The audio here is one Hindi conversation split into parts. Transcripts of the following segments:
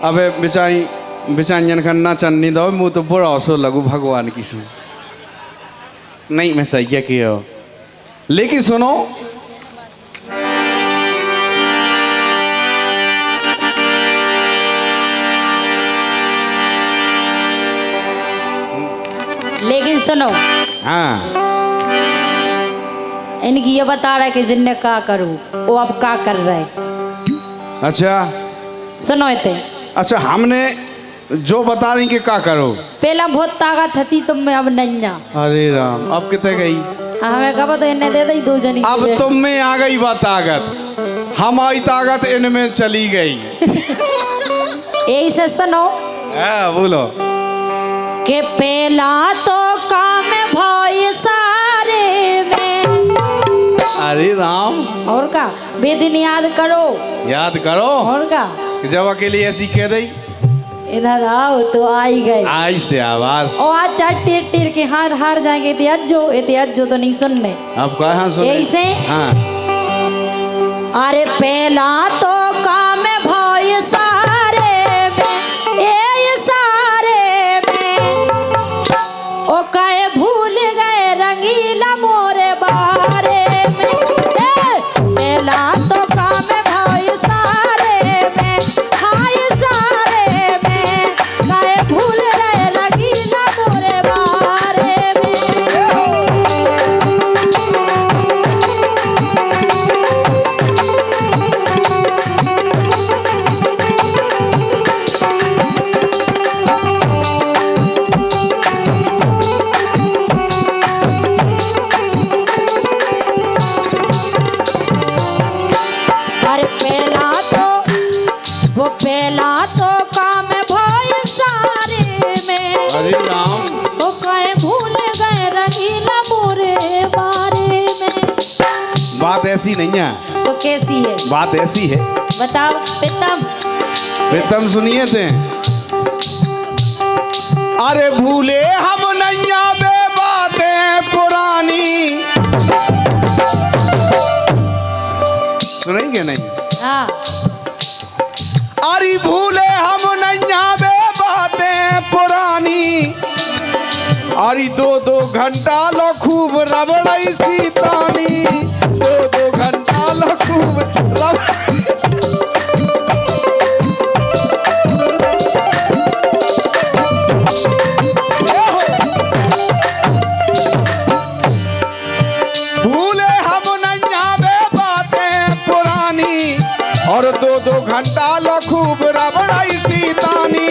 अबे बिचाई बिचाइन खन्ना चन्नी दो मुँह तो बुरा असो लगू भगवान की सुन नहीं मैं सही क्या किया लेकिन सुनो लेकिन सुनो हाँ इनकी ये बता रहा है कि जिन्ने का करूँ वो अब का कर रहे। अच्छा सुनो इतने अच्छा हमने जो बता रही कि क्या करो पहला बहुत ताकत थी तुम में अब नहीं। अरे राम अब कितने गई हमें कब तो इन्हें दे दी दो जनी अब तुम में आ गई बात ताकत हमारी ताकत इनमें चली गई यही से सुनो बोलो के पहला तो काम भाई सारे में। अरे राम और का बेदिन याद करो और का जब अकेली ऐसी कह रही इधर आओ तो आई गए आई से आवाज और आज चार टीर टीर के हार जाएंगे इतिहास तो नहीं सुनने अब कहाँ सुन ऐसे हाँ अरे पहला तो काम भाई सारे में ये सारे में ओ कहे भूल गए रंगीला मोरे बारे में पहला तो काम भाई सारे में हाय सारे में कहे भूल गए रंगीला मोरे बारे में। अरे पहला तो काम भाई सारे में अरे राम तो कहे भूल गए रंगीला मोरे बारे में। बात ऐसी नहीं है तो कैसी है बात ऐसी है बताओ प्रीतम सुनिए थे अरे भूले हम नैया बे बातें पुरानी सुनेंगे नहीं हाँ अरे भूले हम नैया बे बातें पुरानी अरे दो घंटा लो खूब रबड़ई सीतानी दो घंटा लो खूब भूले हम नैया बे बातें पुरानी और दो घंटा लो खूब रबड़ई सीतानी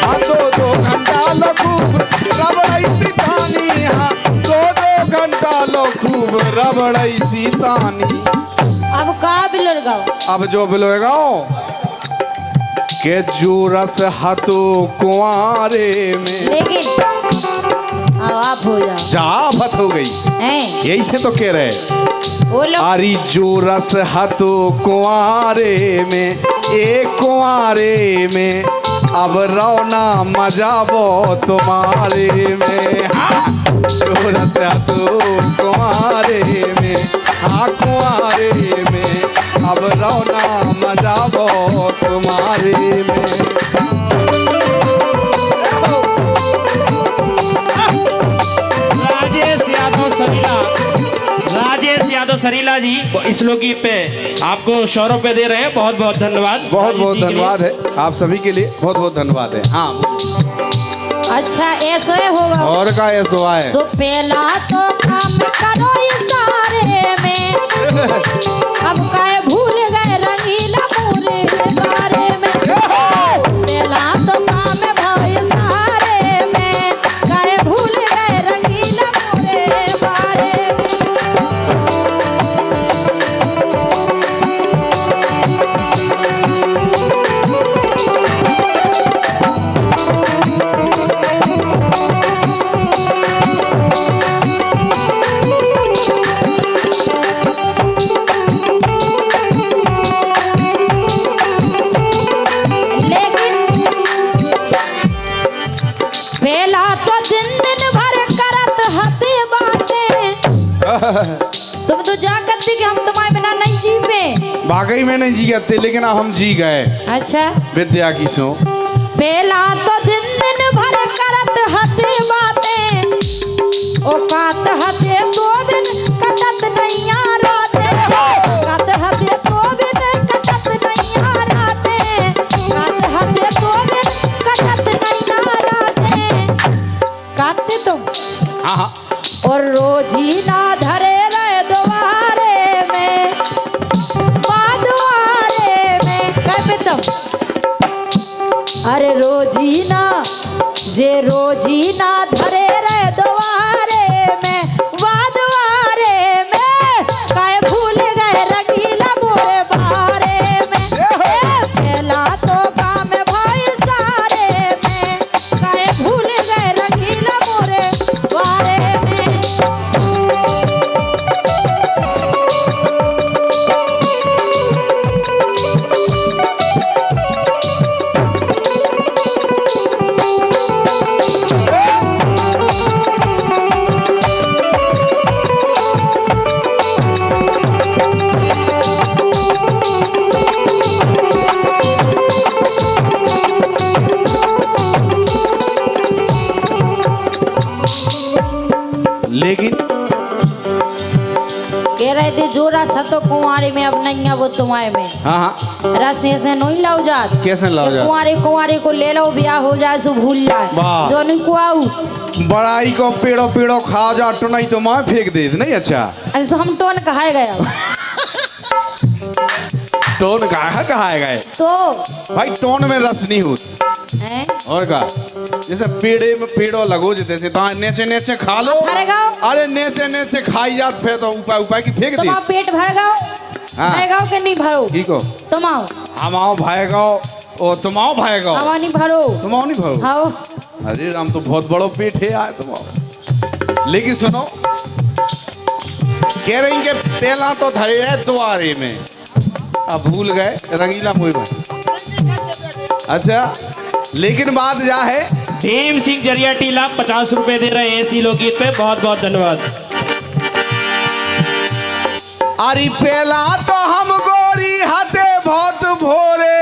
हाँ दो घंटा लो खूब रबड़ई सीतानी हाँ दो घंटा लो खूब रबड़ई सीतानी। अब का बिलर गाओ अब जो बिलोगा के जो रस हाथो कुंवारे में लेकिन आप हो जाओ जा भत हो गई हैं यही से तो कह रहे बोलो आरी जो रस हाथो कुंवारे में एक कुंवारे में अब रौना मजाबो तुम्हारे में हाँ जो रस हाथो कुंवारे में हाँ कुंवारे में अब रौना मजाबो तुम्हारे में। राजेश यादव सरीला जी इस लोकगीत पे आपको 100 रुपए दे रहे हैं। बहुत बहुत धन्यवाद बहुत बहुत धन्यवाद है आप सभी के लिए बहुत बहुत धन्यवाद है। हाँ अच्छा ऐसे होगा और का ऐसा है सो पहला तो काम करो इशारे में अब काहे भूल गए रंगीला मोरे बारे में पहला तो काम भाई सारे में काहे भूल गए रंगीला मोरे बारे में। तुम तो जा करती कि हम तुम्हारे बिना नहीं जी पे। वाकई में नहीं जी सकते लेकिन अब हम जी गए अच्छा विद्या की सो पहला तो दिन दिन भर करत हते बातें, ओ कात हते तो बिन कटत नैया राते, कात हते तो बिन कटत नैया राते, कात हते तो बिन कटत नैया राते। काटते तुम हाँ हाँ और रोजी ना धरे रहे द्वारे में, बाद्वारे में कहते तुम। अरे रोजी ना जे रोजी ना धरे रहे द्वारे में, बाद्वारे में काहे भूल गए रंगीला मोरे बारे में। पहला तो काम भाई सारे में, काहे भूल गए रंगीला मोरे बारे में। लेकिन कह रहे थे जोरा सा तो कुंवारे में अब नहीं है वो तुम्हारे में। हाँ हाँ रस ऐसे नहीं लाओ जात, कैसे लाओ कि जात? कुंवारे कुंवारे को ले लो, ब्याह हो जाए सो भूल जाए, वाह। जो नहीं को आऊ। बड़ाई को पेड़ो पेड़ो खा जा तो नहीं तो मैं फेंक दे नहीं। अच्छा अरे सो हम टोन कहाए गए टोन कहा है गए तो भाई, टोन में रस नहीं हो हैं? और का जैसे पेड़े में पेड़ो लगो जैसे तो नेचे नेचे खा लो। भर गाओ अरे नेचे नेचे खाई जात फिर तो उपाय उपाय की फेंक दे। तुम पेट भर गाओ, हाँ। भर गाओ के नहीं भरो ठीक हो तुम आओ, हम आओ भाई गाओ ओ तुम आओ भाई गाओ, हवा नहीं भरो तुम आओ नहीं भाओ। आओ। अरे राम तो बहुत बड़ो पेट है यार तुम आओ। लेकिन सुनो कह रही के पहला तो धरे है द्वारे में, अब भूल गए रंगीला मुई भाई। अच्छा लेकिन बात जा है भीम सिंह जरिया टीला 50 रुपए दे रहे हैं इसी लोकगीत पे, बहुत बहुत धन्यवाद। अरे पहला तो हम गोरी हाथे बहुत भोरे,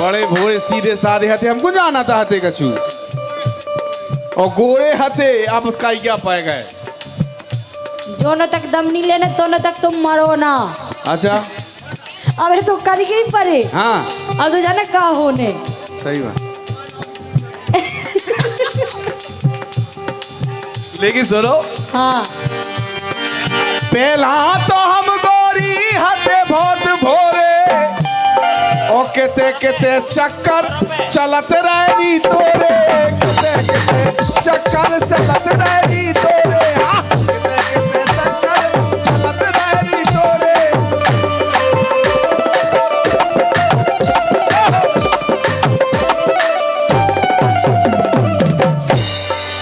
बड़े भोरे सीधे साधे हाथे हमको जाना था हाथे कछू, और गोरे हाथे अब का क्या पाए गए। जो न तक दम नहीं लेने तो न तक तुम मरो ना। अच्छा अब तो करके ही पड़े। हाँ अब तो जाने का होने। सही बात। लेकिन सुनो हाँ पहला तो हम गोरी हाथे बहुत भोरे, ओ केते केते चक्कर चलत रही तोरे, केते केते चक्कर चलत रही तोरे, हाँ केते केते चक्कर चलत रही तोरे।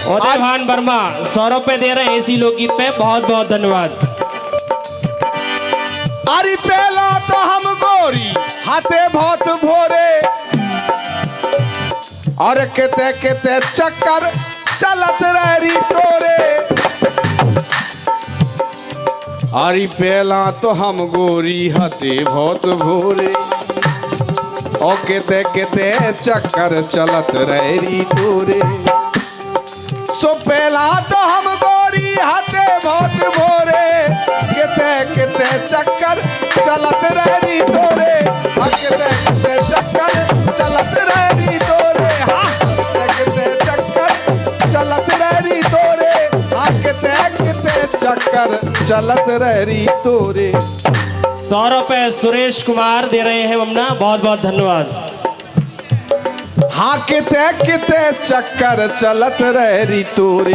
उदय भान वर्मा 100 रुपए दे रहे हैं इसी लोकगीत पे, बहुत बहुत धन्यवाद। अरे पहला तो हम गोरी हाथे बहुत भोरे, और केते केते चक्कर चलत रही तोरे। अरे पहला तो हम गोरी हाथे बहुत भोरे, और केते केते चक्कर चलत रही तोरे। सो पहला तो हम गोरी हाथे बहुत भोरे, केते केते चक्कर चलत रही तोरे, केते केते चक्कर चलत रही तोरे, हाँ केते चक्कर चलत रही तोरे, हाँ केते केते चक्कर चलत रही तोरे। 100 रुपए सुरेश कुमार दे रहे हैं वमना, बहुत बहुत धन्यवाद। हाँ किते किते चक्कर चलत रही तोरे।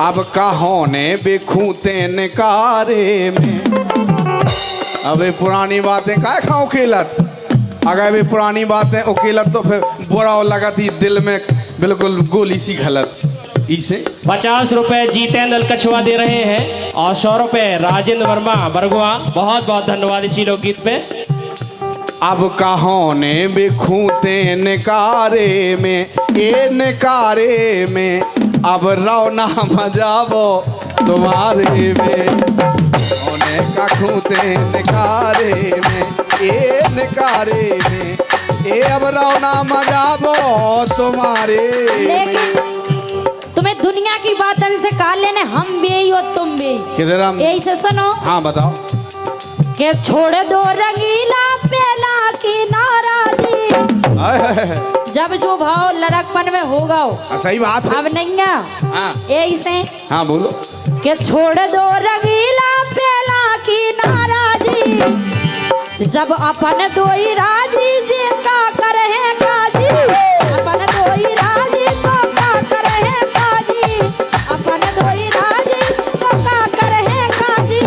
अब कहोने बेखूते निकारे में, अबे पुरानी बातें का खाओ खेलत, अगर भी पुरानी बातें उकेलत तो फिर बुरा लगती दिल में, बिल्कुल गोली सी घलत। इसे 50 रुपए जीतेंद्र कछुआ दे रहे हैं, और 100 रुपए राजेंद्र वर्मा बरगुआ, बहुत बहुत धन्यवाद इसी लोकगीत पे। अब कहोने बिखूते निकारे में, ए निकारे में, अब रौना मजावो तुम्हारे में होने का खूते निकारे में ये निकारे में ये अब रौना मजाबो तुम्हारे में। लेकिन तुम्हें दुनिया की बातन से कहा लेने हम भी और तुम भी किधर हम? यही से सुनो। हाँ बताओ। के छोड़ दो रंगीला पहला की नाराजी। जब जो भाव लड़कपन में होगा हो, सही बात है। अब नहीं है। हाँ यही से हाँ बोलो। के छोड़ दो रंगीला पहला की नाराजी। जब अपन दोई राजी जी का करे काजी। अपन दोई राजी तो का करे काजी। अपन दोई राजी तो का करे काजी।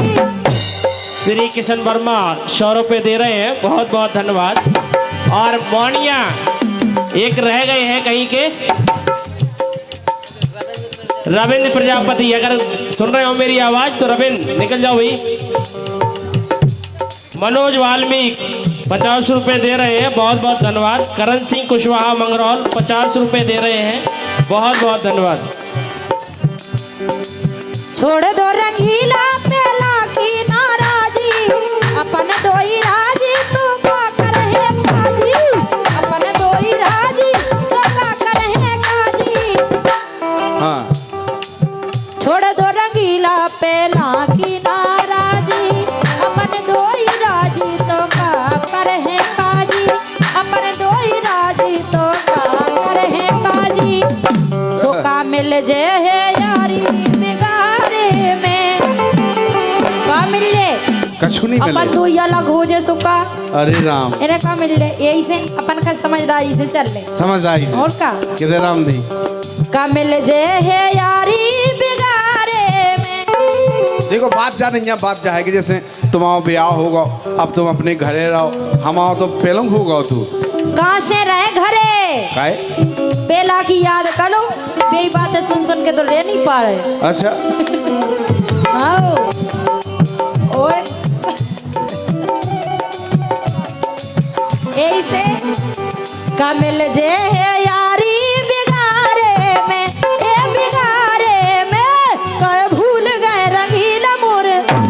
श्री किशन वर्मा 100 रुपये दे रहे हैं, बहुत बहुत धन्यवाद। और मोनिया एक रह गए हैं कहीं के, रविंद्र प्रजापति। अगर सुन रहे हो मेरी आवाज तो रविंद्र निकल जाओ भाई। मनोज वाल्मीकि 50 रुपये दे रहे हैं, बहुत बहुत धन्यवाद। करण सिंह कुशवाहा मंगरौल 50 रुपये दे रहे हैं, बहुत बहुत धन्यवाद। छोड़ दो रंगीला पहला की नाराजी। अपन दोई राजी तो का करे काजी। अपन दोई राजी तो का करे काजी। हाँ छोड़ दो रंगीला पहला की नाराजी। अपन दोई राजी तो का करे काजी। अपन दोई राजी तो का करे काजी। सो का मिल जे है यारी बिगारे में। का मिल ले कछु नहीं अपन मिले। दो ही अलग हो जे सुका। अरे राम इन्हें का मिल ले यही से अपन का समझदारी से चल ले। समझ आई और का किधर राम दी। का मिल जे है यारी बिगारे में। देखो बात जा नहीं है, बात जा है कि जैसे तुम्हारा ब्याह होगा, अब तुम अपने घरे रहो, हमारा तो पेलंग होगा। तू कहाँ से रहे घरे काय? बेला की याद करो। बेई बातें सुन सुन के तो रह नहीं पा रहे। अच्छा आओ और ऐसे का मिल जे है यारी बिगारे में। ए बिगारे में कहे भूल गए रंगीला मोर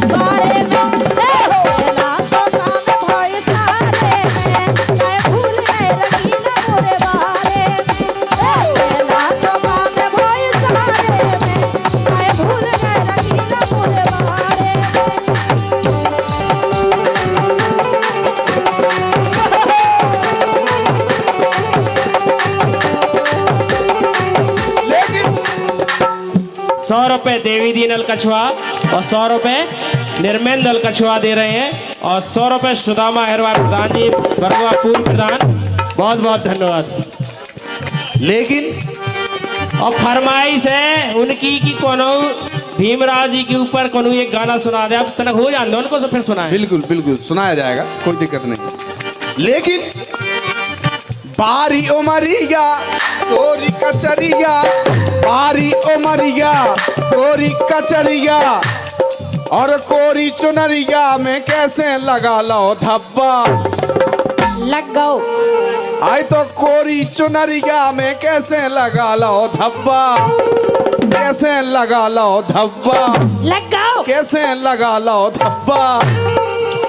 बारे में। ना तो काम भय सारे में कहे भूल गए रंगीला मोर बारे में। ना तो काम भय सारे में कहे भूल गए रंगीला मोर बारे में। लेकिन 100 रुपये देवी दीनल कछुआ और 100 रुपये निर्मेंद्र कछुआ दे रहे हैं, और 100 रुपये सुदामा अहिरवार प्रधान जी बरगुआ पूर्व प्रधान, बहुत बहुत धन्यवाद। लेकिन और फरमाइश है उनकी कि कोनो भीमराव जी के ऊपर कोनो एक गाना सुना दे। अब तक हो जाए उनको तो फिर सुनाए। बिल्कुल बिल्कुल सुनाया जाएगा, कोई दिक्कत नहीं। लेकिन बारी उमरिया तोरी कचरिया, बारी उमरिया तोरी कचरिया, और कोरी चुनरिया में कैसे लगा लो धब्बा। लग गओ आई तो कोरी चुनरिया में कैसे लगा लो धब्बा। कैसे लगा लो धब्बा। लग गओ कैसे लगा लो धब्बा।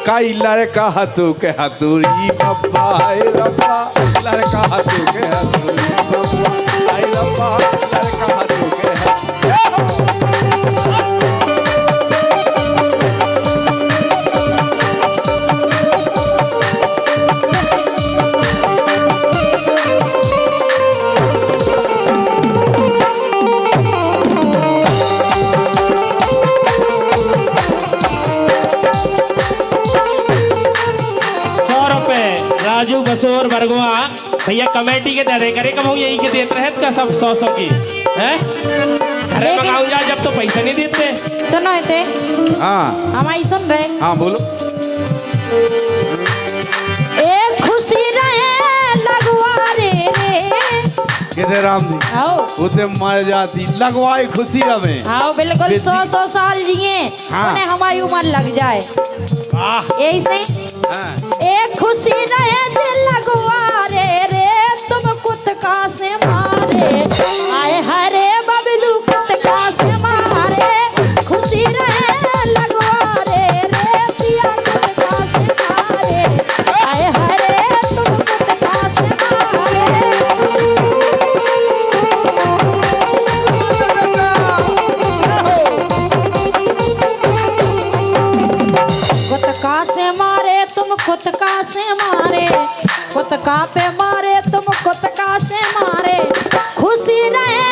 कई लड़का हतू के हतूरी बब्बा। आई रब्बा लड़का हतू के हतूरी बब्बा। आई रब्बा लड़का हतू के राजू बसोर बरगुआ भैया कमेटी के दे करे कब यही के देते हैं का सब 100 की हैं। अरे मंगाऊ जा जब तो पैसा नहीं देते। सुनो थे हाँ हमारी सुन रहे। हाँ बोलो। एक खुशी रहे लगवारे रे। किसे राम जी आओ उसे मर जाती लगवाई खुशी हमें। आओ बिल्कुल 100 साल जिए हाँ। उन्हें हमारी उम्र लग जाए। यही से हाँ। एक खुशी रहे दिल लगवारे रे। तुम कुत्ता से मारे आए हरे बबलू कुत्ता से मारे। से मारे, कुतका पे मारे तुम कुतका से मारे, खुशी रहे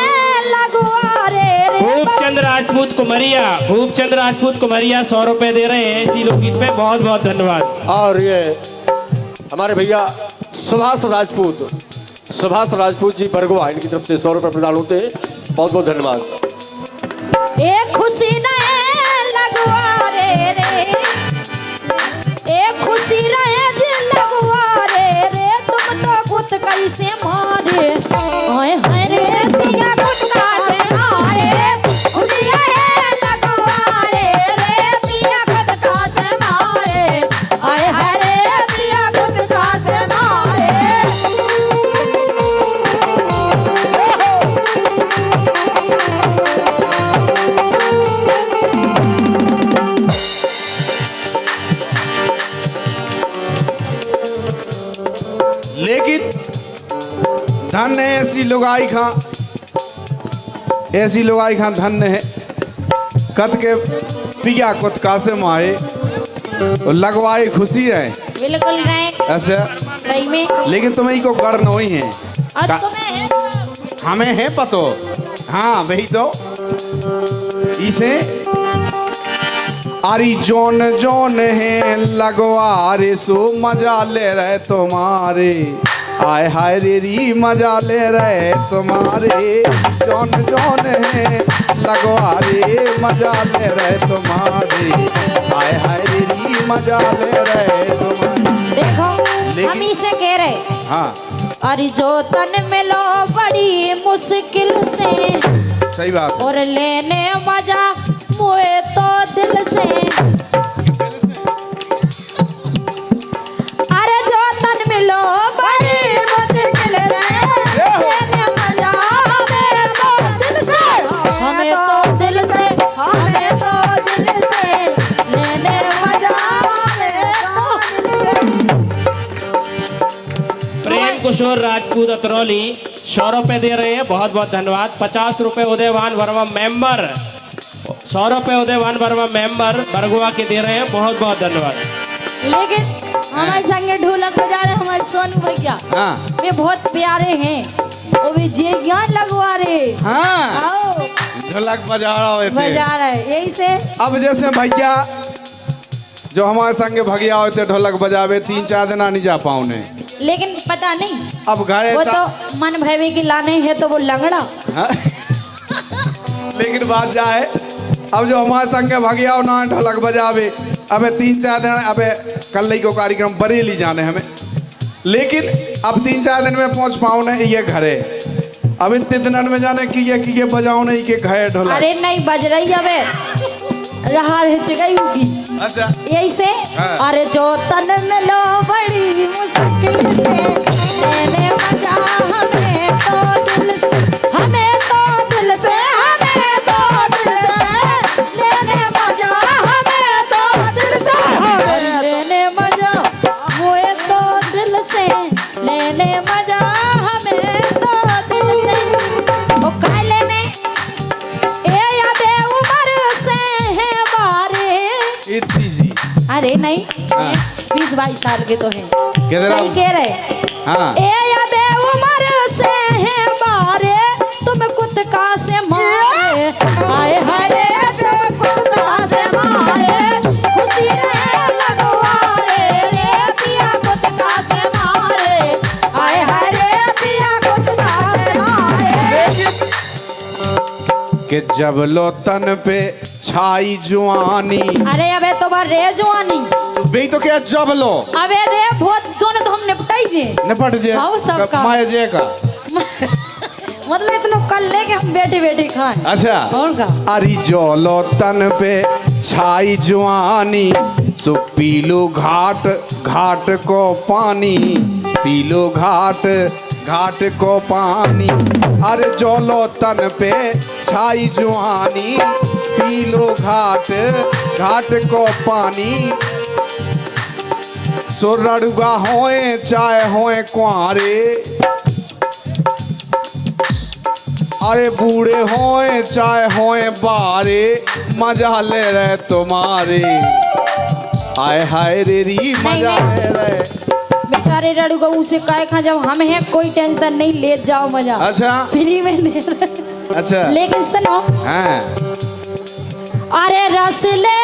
लगवारे रे। भूपचंद राजपूत कुमरिया, भूपचंद राजपूत कुमरिया 100 रुपए दे रहे हैं इसी लोकगीत पे। बहुत बहुत धन्यवाद। और ये हमारे भैया सुभाष राजपूत जी बरगवा, इनकी तरफ से 100 रुपए प्रदान होते हैं। बहुत बहुत धन्यवाद। एक खुशी रहे लगवारे रे, एक खुशी रहे जी लगवारे रे, तुम तो कुत कैसे मारे, हाय हाय रे पिया कुतका से मारे, खुशी रहे लगवारे रे, पिया कुतका से मारे, हाय हाय रे पिया कुतका से मारे। लेकिन धन्य है ऐसी लुगाई खां, ऐसी लुगाई खां धन्य है कत के पिया कुतका से माए लगवाए खुशी है। बिल्कुल रहे अच्छा, सही में। लेकिन तुम्हें को गढ़ नहीं है, अब तुम्हें है हमें है पतो। हाँ वही तो इसे अरे जोन जोन है लगवारे सो मजा ले रहे तुम्हारे, आय हाय रे री मजा ले रहे तुम्हारे, जोन जोन है लगवारे मजा ले रहे तुम्हारे, आय हाय रे री मजा ले रहे तुम्हारे। देखो हम इसे कह रहे, हाँ अरे जो तन मिलो बड़ी मुश्किल से, सही बात। और लेने मजा मुए तो दिल से, अरे जो तन मिलो बड़ी मुश्किल से, लेने मजा हमें तो दिल से, हमें तो दिल से, हमें तो दिल से, लेने मजा हमें तो दिल से। प्रेम कुशोर राजपूत अतरौली 100 रुपए दे रहे हैं। बहुत बहुत धन्यवाद। 50 रुपए उदयवान वर्मा मेंबर, 100 रुपए उदयवान वर्मा मेंबर बरगुआ के दे रहे हैं। बहुत बहुत धन्यवाद। लेकिन हमारे संगे ढोलक बजा रहे हमारे सोनू भैया, हाँ वे बहुत प्यारे हैं, वो भी जे ज्ञान लगवा रहे। हाँ आओ ढोलक बजा रहे थे। बजा रहे यही से। अब जैसे भैया जो हमारे संगे भगिया होते ढोलक बजावे 3-4 दिन नहीं जा पाऊने, लेकिन पता नहीं अब घरे वो तो मन भैवे की लाने है तो वो लंगड़ा। हाँ? लेकिन बात जाए अब जो हमारे संगे भगिया हो ना ढोलक बजावे, अबे 3-4 दिन, अबे कल को कार्यक्रम बरेली जाने हमें, लेकिन अब 3-4 दिन में पहुंच पाऊँ ने ये घरे, अब इतने दिन में जाने की ये बजाओ नहीं के घरे ढोलक। अरे नहीं बज रही अबे रहा गई होगी। अच्छा यही से हाँ। अरे जो तन में लो बड़ी मुश्किल से, लेने मजा हमें तो दिल से, हमें तो दिल से, हमें तो दिल से, लेने मजा हमें तो दिल से, लेने मजा मुए तो दिल से, लेने मजा हमें तो दिल से। ओ काहे लेने ए अबे उम्र से है बारे, इतनी सी। अरे नहीं 20-22 साल के तो हैं, सही कह रहे। हाँ ए अबे उम्र से है बारे, तुम कुतका से मारे, आए हरे जो कुतका से मारे, खुशी रहे लगवारे रे, पिया कुतका से मारे, आए हरे पिया कुतका से मारे। कि जब लो तन पे छाई जुआनी, अरे अबे तो बार रे जुआनी, बे तो क्या जब लो अबे रे बहुत दोनों तो हम निपटाई जे निपट जे हाँ, सबका। माए जे का। मतलब इतना कल लेके हम बैठे बैठे खाएं। अच्छा और का अरे जो लो तन पे छाई जुआनी, सो पीलो घाट घाट को पानी, पीलो घाट घाट को पानी, अरे जो लो तन पे छाई जुआनी, पीलो घाट घाट को पानी, सो रड़ुआ होए चाहे होए कुआरे, अरे बूढ़े होए चाहे होए बारे, मजा ले रहे तुम्हारे, हाय हाय रे री मजा नहीं। है रे। बेचारे रड़ू गऊ से काय खा, जब हम हैं कोई टेंशन नहीं, ले जाओ मजा। अच्छा फ्री में दे रहे। अच्छा लेकिन सुनो, हाँ अरे रस ले